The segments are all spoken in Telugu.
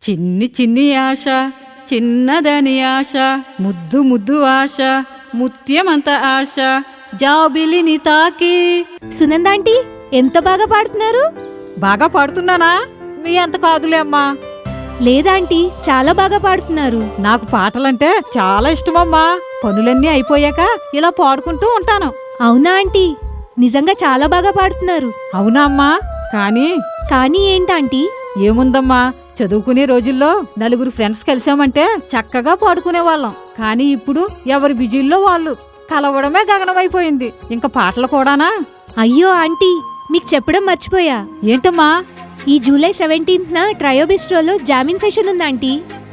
చిన్ని చిన్ని ఆశ చిన్నదని ఆశ ముద్దు ముద్దు ఆశ ముత్యమంత ఆశ జాబిలిని తాకి. సునందాంటీ ఎంత బాగా పాడుతున్నారు. బాగా పాడుతున్నానా? మీ అంత కాదులే అమ్మా. లేదాంటీ చాలా బాగా పాడుతున్నారు. నాకు పాటలంటే చాలా ఇష్టమమ్మా. పనులన్నీ అయిపోయాక ఇలా పాడుకుంటూ ఉంటాను. అవునా ఆంటీ? నిజంగా చాలా బాగా పాడుతున్నారు. అవునా అమ్మా? కానీ ఏంటాంటీ? ఏముందమ్మా, చదువుకునే రోజుల్లో నలుగురు ఫ్రెండ్స్ కలిసామంటే చక్కగా పాడుకునేవాళ్ళం. కానీ ఇప్పుడు ఎవరి బిజీల్లో వాళ్ళు కలవడమే గగనమైపోయింది. ఇంకా పాటలు కూడానా? అయ్యో ఆంటీ, మీకు చెప్పడం మర్చిపోయా. ఏంటమ్మా? ఈ జూలై 17న ట్రయోబిస్ట్రోలో జామిన్ సెషన్ ఉందాంటీ.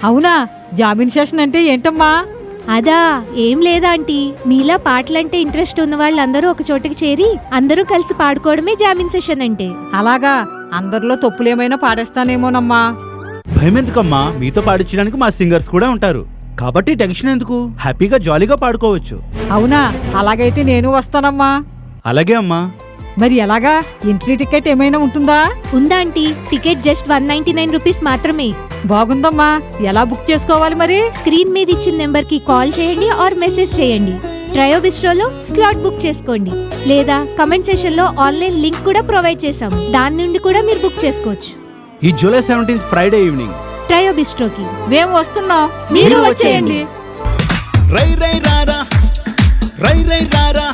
అవునా? జామిన్ సెషన్ అంటే ఏంటమ్మా? అదా ఏం లేదాంటీ, మీలా పాటలంటే ఇంట్రెస్ట్ ఉన్న వాళ్ళందరూ ఒక చోటుకి చేరి అందరూ కలిసి పాడుకోవడమే జామిన్ సెషన్ అంటే. అలాగా? అందరిలో తప్పులేమైనా పాడేస్తానేమోనమ్మా. భయమెందుకమ్మా, మీతో పాడించడానికి మా సింగర్స్ కూడా ఉంటారు. కాబట్టి టెన్షన్ ఎందుకు, హ్యాపీగా జాలీగా పాడుకోవచ్చు. అవునా? అలాగైతే నేను వస్తానమ్మా. అలాగే అమ్మా. మరి ఎలాగా? ఎంట్రీ టికెట్ ఏమైనా ఉంటుందా? ఉందాంటీ, టికెట్ జస్ట్ 199 రూపీస్ మాత్రమే. బాగుందమ్మా. ఎలా బుక్ చేసుకోవాలి మరి? స్క్రీన్ మీద ఇచ్చిన నెంబర్ కి కాల్ చేయండి ఆర్ మెసేజ్ చేయండి. ట్రయోబిస్ట్రోలో స్లాట్ బుక్ చేసుకోండి, లేదా కమెంట్ సెషన్ లో ఆన్లైన్ లింక్ కూడా ప్రొవైడ్ చేశాం. దాని నుండి కూడా మీరు బుక్ చేసుకోవచ్చు. ఈ జూలై 17 ఫ్రైడే ఈవినింగ్ ట్రయోబిస్ట్రోకి మేము వస్తున్నాం, మీరు వచ్చేయండి. రై రై రారా, రై రై రారా.